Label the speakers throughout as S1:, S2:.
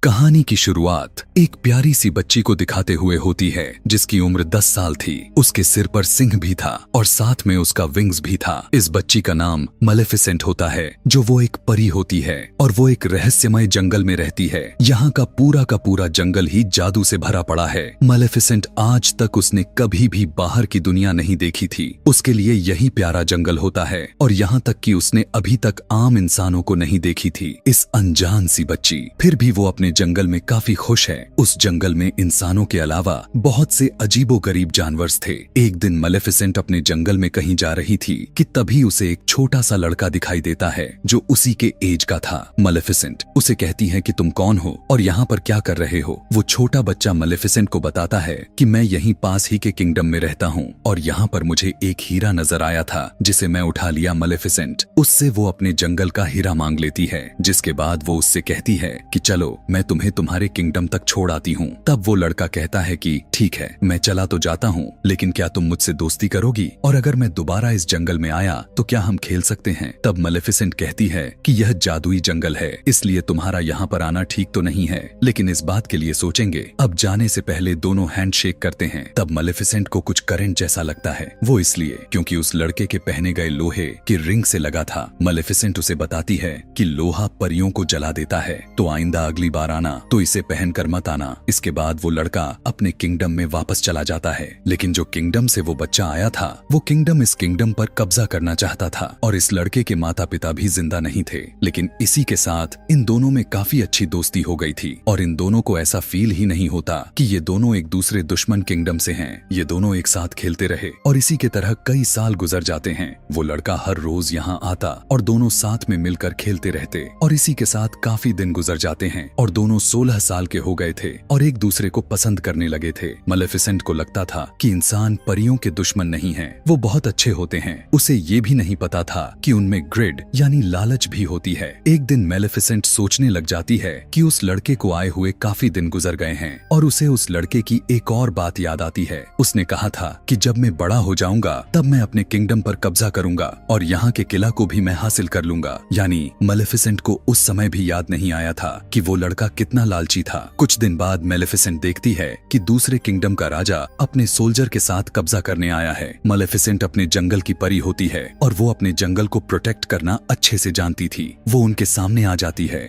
S1: कहानी की शुरुआत एक प्यारी सी बच्ची को दिखाते हुए होती है जिसकी उम्र 10 साल थी। उसके सिर पर सिंह भी था और साथ में उसका विंग्स भी था। इस बच्ची का नाम मलेफिसेंट होता है, जो वो एक परी होती है और वो एक रहस्यमय जंगल में रहती है। यहाँ का पूरा जंगल ही जादू से भरा पड़ा है। मलेफिसेंट आज तक उसने कभी भी बाहर की दुनिया नहीं देखी थी। उसके लिए यही प्यारा जंगल होता है और यहाँ तक कि उसने अभी तक आम इंसानों को नहीं देखी थी। इस अनजान सी बच्ची फिर भी वो अपने जंगल में काफी खुश है। उस जंगल में इंसानों के अलावा बहुत से अजीबोगरीब जानवर थे। एक दिन मलेफिसेंट अपने जंगल में कहीं जा रही थी कि तभी उसे एक छोटा सा लड़का दिखाई देता है जो उसी के एज का था। मलेफिसेंट उसे कहती है कि तुम कौन हो और यहाँ पर क्या कर रहे हो। वो छोटा बच्चा मलेफिसेंट को बताता है कि मैं यहीं पास ही के किंगडम में रहता हूँ और यहाँ पर मुझे एक हीरा नजर आया था जिसे मैं उठा लिया। मलेफिसेंट उससे वो अपने जंगल का हीरा मांग लेती है, जिसके बाद वो उससे कहती है कि चलो मैं तुम्हें तुम्हारे किंगडम तक छोड़ आती हूँ। तब वो लड़का कहता है कि ठीक है, मैं चला तो जाता हूँ, लेकिन क्या तुम मुझसे दोस्ती करोगी और अगर मैं दोबारा इस जंगल में आया तो क्या हम खेल सकते हैं। तब मलेफिसेंट कहती है कि यह जादुई जंगल है, इसलिए तुम्हारा यहाँ पर आना ठीक तो नहीं है, लेकिन इस बात के लिए सोचेंगे। अब जाने से पहले दोनों हैंडशेक करते हैं। तब मलेफिसेंट को कुछ करंट जैसा लगता है, वो इसलिए क्योंकि उस लड़के के पहने गए लोहे की रिंग से लगा था। मलेफिसेंट उसे बताती है कि लोहा परियों को जला देता है, तो आइंदा अगली बार आना तो इसे पहनकर मत आना। इसके बाद वो लड़का अपने किंगडम में वापस चला जाता है, लेकिन जो किंगडम से वो बच्चा आया था वो किंगडम इस किंगडम पर कब्जा करना चाहता था और इस लड़के के माता पिता भी जिंदा नहीं थे। लेकिन इसी के साथ इन दोनों में काफी अच्छी दोस्ती हो गई थी और इन दोनों को ऐसा फील ही नहीं होता कि ये दोनों एक दूसरे दुश्मन किंगडम से हैं। ये दोनों एक साथ खेलते रहे और इसी के तरह कई साल गुजर जाते हैं। वो लड़का हर रोज यहाँ आता और दोनों साथ में मिलकर खेलते रहते और इसी के साथ काफी दिन गुजर जाते हैं और दोनों 16 साल के हो गए थे और एक दूसरे को पसंद करने लगे थे। मलेफिसेंट को लगता था कि इंसान परियों के दुश्मन नहीं हैं, वो बहुत अच्छे होते हैं। उसे ये भी नहीं पता था कि उनमें ग्रिड यानी लालच भी होती है। एक दिन मेलेफिसेंट सोचने लग जाती है कि उस लड़के को आए हुए काफी दिन गुजर गए हैं और उसे उस लड़के की एक और बात याद आती है। उसने कहा था कि जब मैं बड़ा हो जाऊंगा तब मैं अपने किंगडम पर कब्जा करूंगा और यहाँ के किला को भी मैं हासिल कर लूंगा। यानी मेलेफिसेंट को उस समय भी याद नहीं आया था कि वो लड़का कितना लालची था। कुछ दिन बाद मेलेफिसेंट देखती है कि दूसरे किंगडम का राजा अपने सोल्जर के साथ कब्जा करने आया है। मेलेफिसेंट अपने जंगल की परी होती है और वो अपने जंगल को प्रोटेक्ट करना अच्छे से जानती थी। वो उनके सामने आ जाती है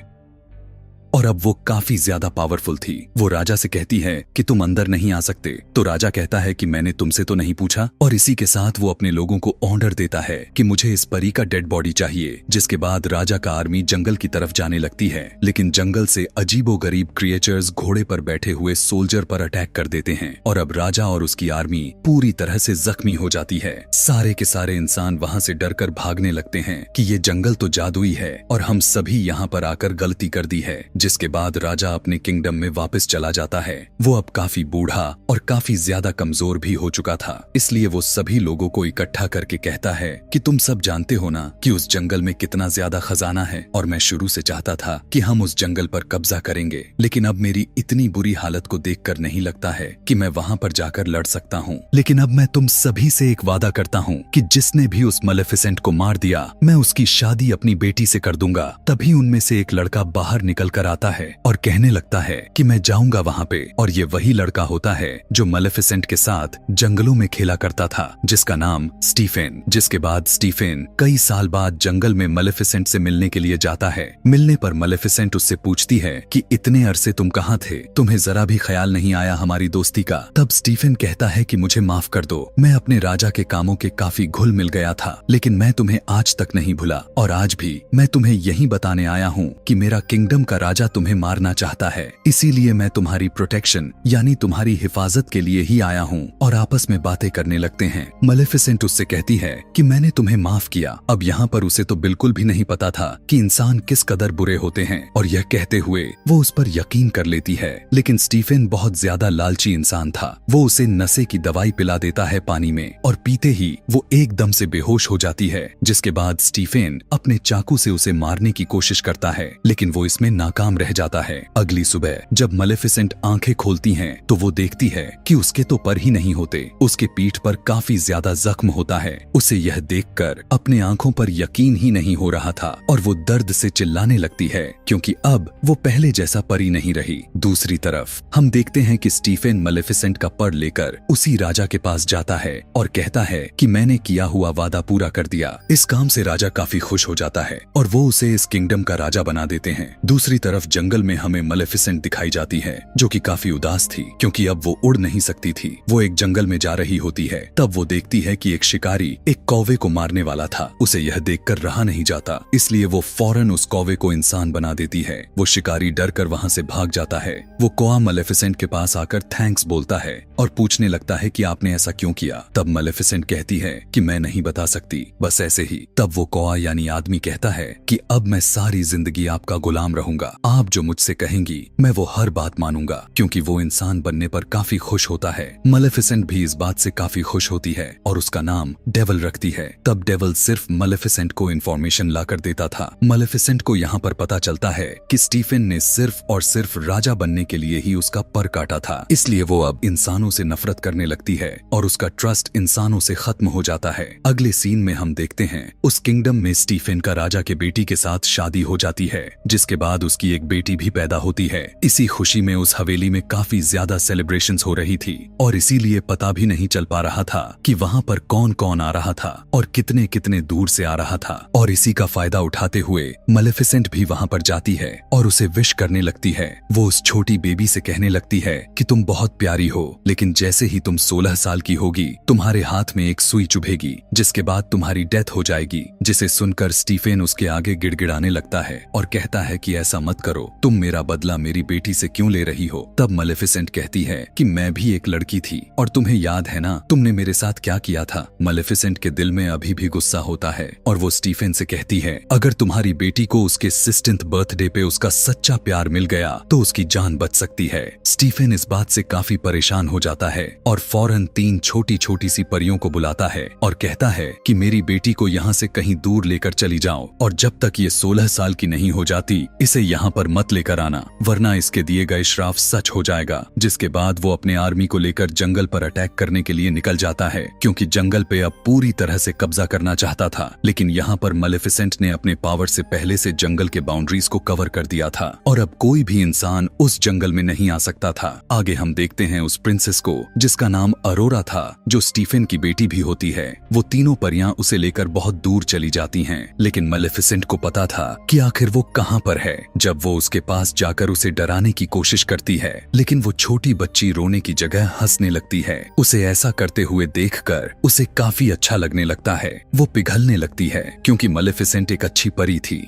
S1: और अब वो काफी ज्यादा पावरफुल थी। वो राजा से कहती है कि तुम अंदर नहीं आ सकते, तो राजा कहता है कि मैंने तुमसे तो नहीं पूछा। और इसी के साथ वो अपने लोगों को ऑर्डर देता है कि मुझे इस परी का डेड बॉडी चाहिए। जिसके बाद राजा का आर्मी जंगल की तरफ जाने लगती है, लेकिन जंगल से अजीबोगरीब क्रिएचर्स घोड़े पर बैठे हुए सोल्जर पर अटैक कर देते हैं और अब राजा और उसकी आर्मी पूरी तरह से जख्मी हो जाती है। सारे के सारे इंसान वहाँ से डरकर भागने लगते हैं कि ये जंगल तो जादुई है और हम सभी यहाँ पर आकर गलती कर दी है। जिसके बाद राजा अपने किंगडम में वापस चला जाता है। वो अब काफी बूढ़ा और काफी ज्यादा कमजोर भी हो चुका था, इसलिए वो सभी लोगों को इकट्ठा करके कहता है कि तुम सब जानते हो ना कि उस जंगल में कितना ज्यादा खजाना है और मैं शुरू से चाहता था कि हम उस जंगल पर कब्जा करेंगे, लेकिन अब मेरी इतनी बुरी हालत को देखकर नहीं लगता है कि मैं वहाँ पर जाकर लड़ सकता हूँ। लेकिन अब मैं तुम सभी से एक वादा करता हूँ कि जिसने भी उस मलेफिसेंट को मार दिया मैं उसकी शादी अपनी बेटी से कर दूंगा। तभी उनमें से एक लड़का बाहर निकल कर आता है और कहने लगता है कि मैं जाऊंगा वहाँ पे। और ये वही लड़का होता है जो मलेफिसेंट के साथ जंगलों में खेला करता था, जिसका नाम स्टीफेन। जिसके बाद स्टीफेन कई साल बाद जंगल में मलेफिसेंट से मिलने के लिए जाता है। मिलने पर मलेफिसेंट उससे पूछती है कि इतने अरसे तुम कहाँ थे, तुम्हें जरा भी ख्याल नहीं आया हमारी दोस्ती का। तब स्टीफेन कहता है कि मुझे माफ कर दो, मैं अपने राजा के कामों के काफी घुल मिल गया था, लेकिन मैं तुम्हें आज तक नहीं भूला और आज भी मैं तुम्हें यही बताने आया हूँ कि मेरा किंगडम का राजा तुम्हें मारना चाहता है, इसीलिए मैं तुम्हारी प्रोटेक्शन यानी तुम्हारी हिफाजत के लिए ही आया हूँ। और आपस में बातें करने लगते हैं। मलेफिसेंट उससे कहती है कि मैंने तुम्हें माफ किया। अब यहाँ पर उसे तो बिल्कुल भी नहीं पता था कि इंसान किस कदर बुरे होते हैं और यह कहते हुए वो उस पर यकीन कर लेती है। लेकिन स्टीफेन बहुत ज्यादा लालची इंसान था। वो उसे नशे की दवाई पिला देता है पानी में और पीते ही वो एकदम से बेहोश हो जाती है। जिसके बाद स्टीफेन अपने चाकू से उसे मारने की कोशिश करता है, लेकिन वो इसमें नाकाम बेजाम रह जाता है। अगली सुबह जब मलेफिसेंट आंखें खोलती हैं तो वो देखती है कि उसके तो पर ही नहीं होते, उसके पीठ पर काफी ज्यादा जख्म होता है। उसे यह देखकर अपने आंखों पर यकीन ही नहीं हो रहा था और वो दर्द से चिल्लाने लगती है क्योंकि अब वो पहले जैसा परी नहीं रही। दूसरी तरफ हम देखते हैं कि स्टीफेन मलेफिसेंट का पर लेकर उसी राजा के पास जाता है और कहता है कि मैंने किया हुआ वादा पूरा कर दिया। इस काम से राजा काफी खुश हो जाता है और वो उसे इस किंगडम का राजा बना देते हैं। दूसरी तरफ जंगल में हमें मलेफिसेंट दिखाई जाती है जो कि काफी उदास थी क्योंकि अब वो उड़ नहीं सकती थी। वो एक जंगल में जा रही होती है, तब वो देखती है कि एक शिकारी एक कौवे को मारने वाला था। उसे यह देखकर रहा नहीं जाता, इसलिए वो फौरन उस कौवे को इंसान बना देती है। वो शिकारी डर कर वहाँ से भाग जाता है। वो कौवा मलेफिसेंट के पास आकर थैंक्स बोलता है और पूछने लगता है कि आपने ऐसा क्यों किया। तब मलेफिसेंट कहती है कि मैं नहीं बता सकती, बस ऐसे ही। तब वो कौवा यानी आदमी कहता है कि अब मैं सारी जिंदगी आपका गुलाम रहूंगा, आप जो मुझसे कहेंगी मैं वो हर बात मानूंगा, क्योंकि वो इंसान बनने पर काफी खुश होता है। मलेफिसेंट भी इस बात से काफी खुश होती है और उसका नाम डेविल रखती है। तब डेविल सिर्फ मलेफिसेंट को इन्फॉर्मेशन लाकर देता था। मलेफिसेंट को यहाँ पर पता चलता है कि स्टीफेन ने सिर्फ और सिर्फ राजा बनने के लिए ही उसका पर काटा था, इसलिए वो अब इंसानों से नफरत करने लगती है और उसका ट्रस्ट इंसानों से खत्म हो जाता है। अगले सीन में हम देखते हैं उस किंगडम में स्टीफेन का राजा के बेटी के साथ शादी हो जाती है, जिसके बाद उसकी एक बेटी भी पैदा होती है। इसी खुशी में उस हवेली में काफी ज्यादा सेलिब्रेशंस हो रही थी और इसीलिए पता भी नहीं चल पा रहा था कि वहाँ पर कौन कौन आ रहा था और कितने कितने दूर से आ रहा था। और इसी का फायदा उठाते हुए मलेफिसेंट भी वहाँ पर जाती है और उसे विश करने लगती है। वो उस छोटी बेबी से कहने लगती है कि तुम बहुत प्यारी हो, लेकिन जैसे ही तुम 16 साल की होगी तुम्हारे हाथ में एक सुई चुभेगी, जिसके बाद तुम्हारी डेथ हो जाएगी। जिसे सुनकर स्टीफेन उसके आगे गिड़गिड़ाने लगता है और कहता है कि ऐसा मत करो, तुम मेरा बदला मेरी बेटी से क्यों ले रही हो। तब मलेफिसेंट कहती है कि मैं भी एक लड़की थी और तुम्हें याद है ना तुमने मेरे साथ क्या किया था। मलेफिसेंट के दिल में अभी भी गुस्सा होता है और वो स्टीफेन से कहती है अगर तुम्हारी बेटी को उसके 16th बर्थडे पे उसका सच्चा प्यार मिल गया तो उसकी जान बच सकती है। स्टीफेन इस बात से काफी परेशान हो जाता है और फौरन 3 छोटी छोटी सी परियों को बुलाता है और कहता है कि मेरी बेटी को यहाँ से कहीं दूर लेकर चली जाओ और जब तक ये 16 साल की नहीं हो जाती इसे यहाँ पर मत लेकर आना, वरना इसके दिए गए श्राप सच हो जाएगा। जिसके बाद वो अपने आर्मी को लेकर जंगल पर अटैक करने के लिए निकल जाता है क्योंकि जंगल पे अब पूरी तरह से कब्जा करना चाहता था। लेकिन यहाँ पर मलेफिसेंट ने अपने पावर से पहले से जंगल के बाउंड्रीज को कवर कर दिया था और अब कोई भी इंसान उस जंगल में नहीं आ सकता था। आगे हम देखते हैं उस प्रिंसेस को जिसका नाम अरोरा था, जो स्टीफेन की बेटी भी होती है। वो तीनों परियां उसे लेकर बहुत दूर चली जाती हैं, लेकिन मलेफिसेंट को पता था कि आखिर वो कहाँ पर है। जब वो उसके पास जाकर उसे डराने की कोशिश करती है, लेकिन वो छोटी बच्ची रोने की जगह हंसने लगती है। उसे ऐसा करते हुए देखकर उसे काफी अच्छा लगने लगता है। वो पिघलने लगती है क्योंकि मलेफिसेंट एक अच्छी परी थी।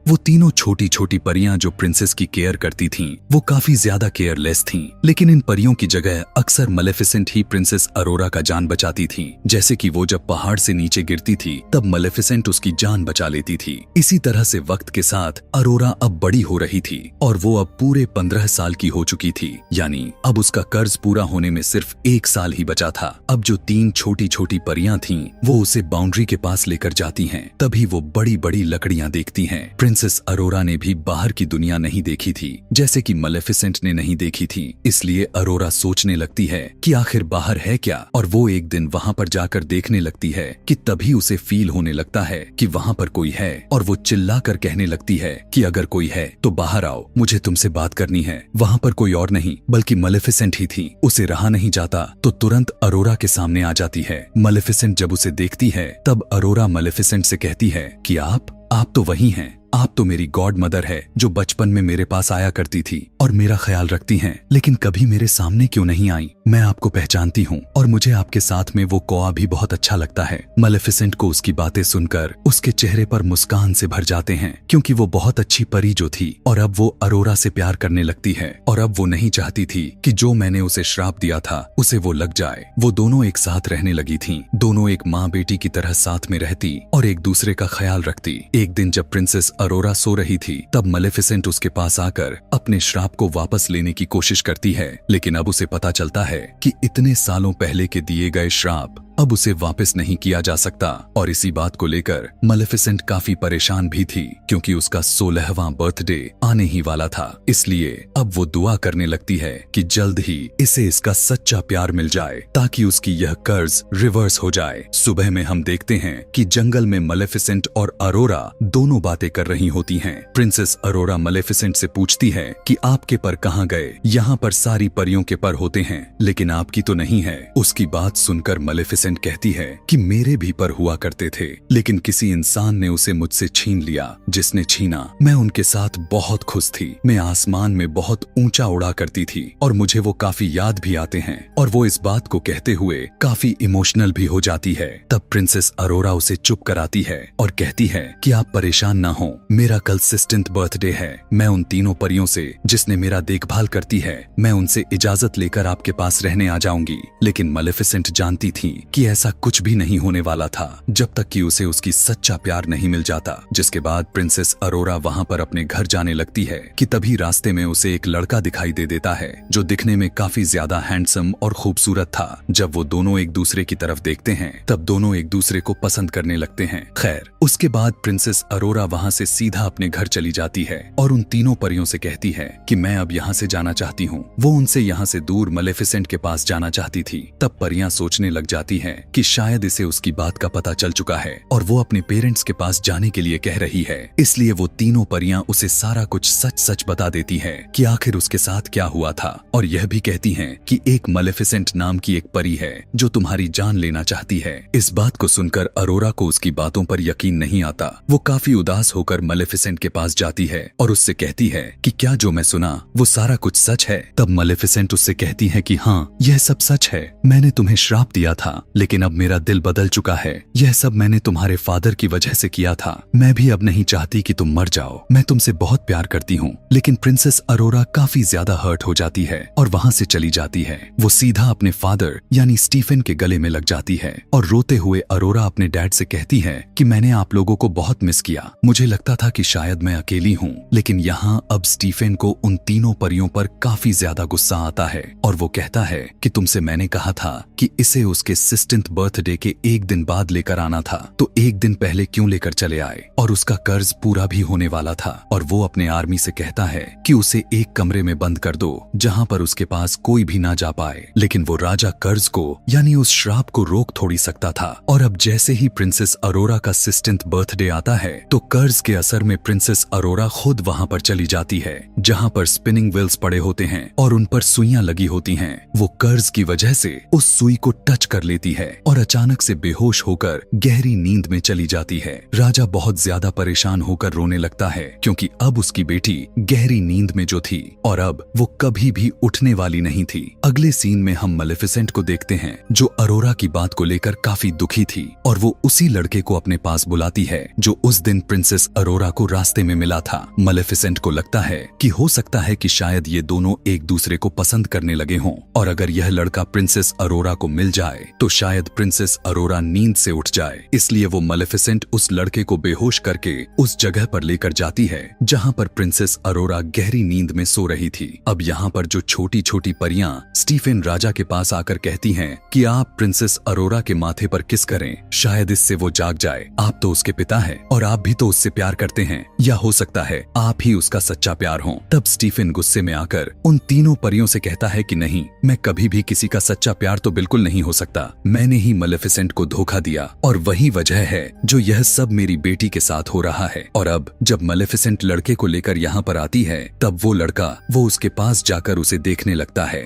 S1: वो तीनों छोटी छोटी परियां जो प्रिंसेस की केयर करती थीं, वो काफी ज्यादा केयरलेस थीं, लेकिन इन परियों की जगह अक्सर मलेफिसेंट ही प्रिंसेस अरोरा का जान बचाती थीं। जैसे कि वो जब पहाड़ से नीचे गिरती थी तब मलेफिसेंट उसकी जान बचा लेती थी। इसी तरह से वक्त के साथ अरोरा अब बड़ी हो रही थी और वो अब पूरे 15 साल की हो चुकी थी, यानी अब उसका कर्ज पूरा होने में सिर्फ 1 साल ही बचा था। अब जो 3 छोटी छोटी परियां थीं, वो उसे बाउंड्री के पास लेकर जाती हैं। तभी वो बड़ी बड़ी लकड़ियां देखती हैं। प्रिंसेस अरोरा ने भी बाहर की दुनिया नहीं देखी थी, जैसे कि मलेफिसेंट ने नहीं देखी थी, इसलिए अरोरा सोचने लगती है कि आखिर बाहर है क्या। और वो एक दिन वहाँ पर जाकर देखने लगती है कि तभी उसे फील होने लगता है कि वहाँ पर कोई है और वो चिल्लाकर कहने लगती है कि अगर कोई है तो बाहर आओ, मुझे तुमसे बात करनी है। वहाँ पर कोई और नहीं बल्कि मलेफिसेंट ही थी। उसे रहा नहीं जाता तो तुरंत अरोरा के सामने आ जाती है। मलेफिसेंट जब उसे देखती है तब अरोरा मलेफिसेंट से कहती है कि आप तो वही हैं, आप तो मेरी गॉड मदर है जो बचपन में मेरे पास आया करती थी और मेरा ख्याल रखती हैं, लेकिन कभी मेरे सामने क्यों नहीं आई। मैं आपको पहचानती हूँ और मुझे आपके साथ में वो कौवा भी बहुत अच्छा लगता है। मलेफिसेंट को उसकी बातें सुनकर उसके चेहरे पर मुस्कान से भर जाते हैं, क्योंकि वो बहुत अच्छी परी जो थी और अब वो अरोरा से प्यार करने लगती है और अब वो नहीं चाहती थी कि जो मैंने उसे श्राप दिया था उसे वो लग जाए। वो दोनों एक साथ रहने लगी थी, दोनों एक माँ बेटी की तरह साथ में रहती और एक दूसरे का ख्याल रखती। एक दिन जब प्रिंसेस अरोरा सो रही थी तब मलेफिसेंट उसके पास आकर अपने श्राप को वापस लेने की कोशिश करती है, लेकिन अब उसे पता चलता है कि इतने सालों पहले के दिए गए श्राप अब उसे वापस नहीं किया जा सकता। और इसी बात को लेकर मलेफिसेंट काफी परेशान भी थी, क्योंकि उसका 16वां बर्थडे आने ही वाला था। इसलिए अब वो दुआ करने लगती है कि जल्द ही इसे इसका सच्चा प्यार मिल जाए, ताकि उसकी यह कर्ज रिवर्स हो जाए। सुबह में हम देखते हैं कि जंगल में मलेफिसेंट और अरोरा दोनों बातें कर रही होती हैं। प्रिंसेस अरोरा मलेफिसेंट से पूछती है कि आपके पर कहाँ गए? यहाँ पर सारी परियों के पर होते हैं, लेकिन आपकी तो नहीं है। उसकी बात सुनकर मलेफिसेंट कहती है कि मेरे भी पर हुआ करते थे, लेकिन किसी इंसान ने उसे मुझसे छीन लिया। जिसने छीना, मैं उनके साथ बहुत खुश थी। मैं आसमान में बहुत ऊंचा उड़ा करती थी और मुझे वो काफी याद भी आते हैं। और वो इस बात को कहते हुए काफी इमोशनल भी हो जाती है। तब प्रिंसेस अरोरा उसे चुप कराती है और कहती है कि आप परेशान ना हो, मेरा कल 16th बर्थडे है। मैं उन तीनों परियों से जिसने मेरा देखभाल करती है, मैं उनसे इजाजत लेकर आपके पास रहने आ जाऊंगी। लेकिन मलेफिसेंट जानती थी कि ऐसा कुछ भी नहीं होने वाला था, जब तक कि उसे उसकी सच्चा प्यार नहीं मिल जाता। जिसके बाद प्रिंसेस अरोरा वहां पर अपने घर जाने लगती है कि तभी रास्ते में उसे एक लड़का दिखाई दे देता है, जो दिखने में काफी ज्यादा हैंडसम और खूबसूरत था। जब वो दोनों एक दूसरे की तरफ देखते हैं, तब दोनों एक दूसरे को पसंद करने लगते हैं। खैर, उसके बाद प्रिंसेस अरोरा वहां से सीधा अपने घर चली जाती है और उन तीनों परियों से कहती है कि मैं अब यहाँ से जाना चाहती हूँ। वो उनसे यहाँ से दूर मलेफिसेंट के पास जाना चाहती थी। तब परियां सोचने लग जाती हैं कि शायद इसे उसकी बात का पता चल चुका है और वो अपने पेरेंट्स के पास जाने के लिए कह रही है। इसलिए वो तीनों परियां उसे सारा कुछ सच सच बता देती है कि आखिर उसके साथ क्या हुआ था, और यह भी कहती हैं कि एक मलेफिसेंट नाम की एक परी है जो तुम्हारी जान लेना चाहती है। इस बात को सुनकर अरोरा को उसकी बातों पर यकीन नहीं आता। वो काफी उदास होकर मलेफिसेंट के पास जाती है और उससे कहती है कि क्या जो मैं सुना वो सारा कुछ सच है? तब मलेफिसेंट उससे कहती है कि हाँ, यह सब सच है। मैंने तुम्हें श्राप दिया था, लेकिन अब मेरा दिल बदल चुका है। यह सब मैंने तुम्हारे फादर की वजह से किया था। मैं भी अब नहीं चाहती कि तुम मर जाओ। मैं तुमसे बहुत प्यार करती हूँ। लेकिन प्रिंसेस अरोरा काफी ज्यादा हर्ट हो जाती है और वहाँ से चली जाती है। वो सीधा अपने फादर यानी स्टीफन के गले में लग जाती है और रोते हुए अरोरा अपने डैड से कहती है कि मैंने आप लोगों को बहुत मिस किया। मुझे लगता था कि शायद मैं अकेली हूँ। लेकिन यहाँ अब स्टीफन को उन तीनों परियों पर काफी ज्यादा गुस्सा आता है और वो कहता है कि तुमसे मैंने कहा था कि इसे उसके 16th बर्थडे के एक दिन बाद लेकर आना था, तो एक दिन पहले क्यों लेकर चले आए? और उसका कर्ज पूरा भी होने वाला था। और वो अपने आर्मी से कहता है कि उसे एक कमरे में बंद कर दो जहां पर उसके पास कोई भी ना जा पाए। लेकिन वो राजा कर्ज को यानी उस श्राप को रोक थोड़ी सकता था। और अब जैसे ही प्रिंसेस अरोरा का 16th बर्थडे आता है, तो कर्ज के असर में प्रिंसेस अरोरा खुद वहां पर चली जाती है, जहां पर स्पिनिंग व्हील्स पड़े होते हैं और उन पर सुइयां लगी होती हैं। वो कर्ज की वजह से उस सुई को टच कर लेती है और अचानक से बेहोश होकर गहरी नींद में चली जाती है। राजा बहुत ज्यादा परेशान होकर रोने लगता है, क्योंकि अब उसकी बेटी गहरी नींद में जो थी और अब वो कभी भी उठने वाली नहीं थी। अगले सीन में हम मलेफिसेंट को देखते हैं, जो अरोरा की बात को लेकर काफी दुखी थी और वो उसी लड़के को अपने पास बुलाती है जो उस दिन प्रिंसेस अरोरा को रास्ते में मिला था। मलेफिसेंट को लगता है कि हो सकता है कि शायद ये दोनों एक दूसरे को पसंद करने लगे हों, और अगर यह लड़का प्रिंसेस अरोरा को मिल जाए तो शायद प्रिंसेस अरोरा नींद से उठ जाए। इसलिए वो मलेफिसेंट उस लड़के को बेहोश करके उस जगह पर लेकर जाती है जहां पर प्रिंसेस अरोरा गहरी नींद में सो रही थी। अब यहाँ पर जो छोटी छोटी परियां स्टीफन राजा के पास आकर कहती हैं कि आप प्रिंसेस अरोरा के माथे पर किस करें, शायद इससे वो जाग जाए। आप तो उसके पिता हैं और आप भी तो उससे प्यार करते हैं, या हो सकता है आप ही उसका सच्चा प्यार हो। तब स्टीफन गुस्से में आकर उन तीनों परियों से कहता है कि नहीं, मैं कभी भी किसी का सच्चा प्यार तो बिल्कुल नहीं हो सकता। मैंने ही मलेफिसेंट को धोखा दिया और वही वजह है जो यह सब मेरी बेटी के साथ हो रहा है। और अब जब मलेफिसेंट लड़के को लेकर यहाँ पर आती है, तब वो लड़का वो उसके पास जाकर उसे देखने लगता है।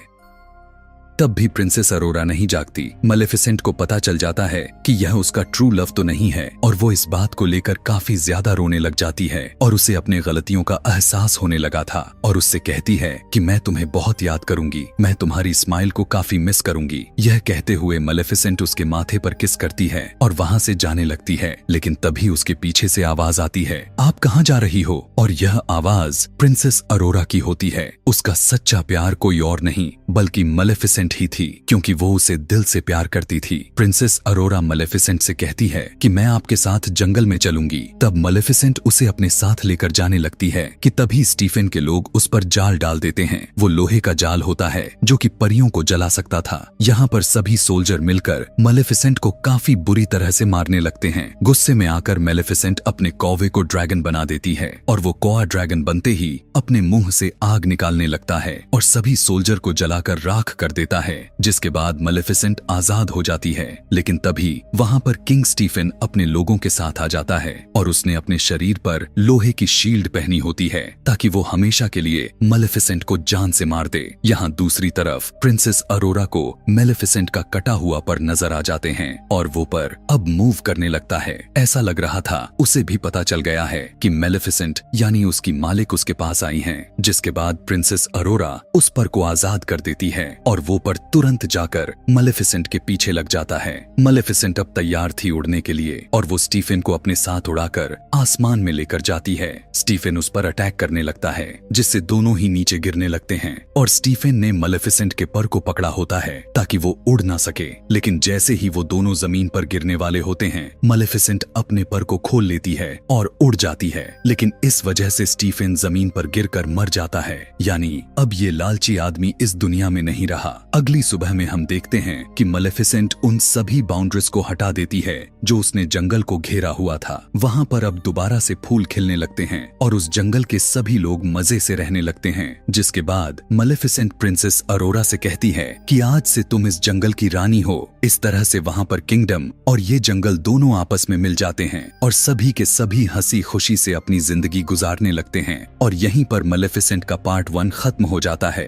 S1: तब भी प्रिंसेस अरोरा नहीं जागती। मलेफिसेंट को पता चल जाता है कि यह उसका ट्रू लव तो नहीं है और वो इस बात को लेकर काफी ज्यादा रोने लग जाती है और उसे अपने गलतियों का एहसास होने लगा था और उससे कहती है कि मैं तुम्हें बहुत याद करूंगी, मैं तुम्हारी स्माइल को काफी मिस करूंगी। यह कहते हुए मलेफिसेंट उसके माथे पर किस करती है और वहां से जाने लगती है। लेकिन तभी उसके पीछे से आवाज आती है, आप कहाँ जा रही हो? और यह आवाज प्रिंसेस अरोरा की होती है। उसका सच्चा प्यार कोई और नहीं बल्कि मलेफिसेंट मेलेफिसेंट ही थी, क्योंकि वो उसे दिल से प्यार करती थी। प्रिंसेस अरोरा मेलेफिसेंट से कहती है कि मैं आपके साथ जंगल में चलूंगी। तब मेलेफिसेंट उसे अपने साथ लेकर जाने लगती है कि तभी स्टीफेन के लोग उस पर जाल डाल देते हैं। वो लोहे का जाल होता है जो कि परियों को जला सकता था। यहाँ पर सभी सोल्जर मिलकर मेलेफिसेंट को काफी बुरी तरह से मारने लगते हैं। गुस्से में आकर मेलेफिसेंट अपने कौवे को ड्रैगन बना देती है और वो कौवा ड्रैगन बनते ही अपने मुंह से आग निकालने लगता है और सभी सोल्जर को जलाकर राख कर देता है, जिसके बाद मेलेफिसेंट आजाद हो जाती है। लेकिन तभी वहाँ पर किंग स्टीफेन अपने लोगों के साथ आ जाता है और उसने अपने शरीर पर लोहे की शील्ड पहनी होती है ताकि वो हमेशा के लिए मेलेफिसेंट को जान से मार दे। यहाँ दूसरी तरफ प्रिंसेस अरोरा को मेलेफिसेंट का कटा हुआ पर नजर आ जाते हैं और वो पर अब मूव करने लगता है। ऐसा लग रहा था उसे भी पता चल गया है कि मेलेफिसेंट यानी उसकी मालिक उसके पास आई हैं, जिसके बाद प्रिंसेस अरोरा उस पर को आजाद कर देती है और वो पर तुरंत जाकर मेलेफिसेंट के पीछे लग जाता है। मेलेफिसेंट अब तैयार थी उड़ने के लिए और वो स्टीफेन को अपने साथ उड़ाकर आसमान में लेकर जाती है। स्टीफेन उस पर अटैक करने लगता है जिससे दोनों ही नीचे गिरने लगते हैं और स्टीफेन ने मेलेफिसेंट के पर को पकड़ा होता है ताकि वो उड़ ना सके। लेकिन जैसे ही वो दोनों जमीन पर गिरने वाले होते हैं, मेलेफिसेंट अपने पर को खोल लेती है और उड़ जाती है। लेकिन इस वजह से स्टीफेन जमीन पर गिरकर मर जाता है। यानी अब ये लालची आदमी इस दुनिया में नहीं रहा। अगली सुबह में हम देखते हैं कि मेलेफिसेंट उन सभी बाउंड्रीज को हटा देती है जो उसने जंगल को घेरा हुआ था। वहाँ पर अब दोबारा से फूल खिलने लगते हैं और उस जंगल के सभी लोग मजे से रहने लगते हैं। जिसके बाद मेलेफिसेंट प्रिंसेस अरोरा से कहती है कि आज से तुम इस जंगल की रानी हो। इस तरह से वहाँ पर किंगडम और ये जंगल दोनों आपस में मिल जाते हैं और सभी के सभी हंसी खुशी से अपनी जिंदगी गुजारने लगते हैं। और यहीं पर मेलेफिसेंट का पार्ट 1 खत्म हो जाता है।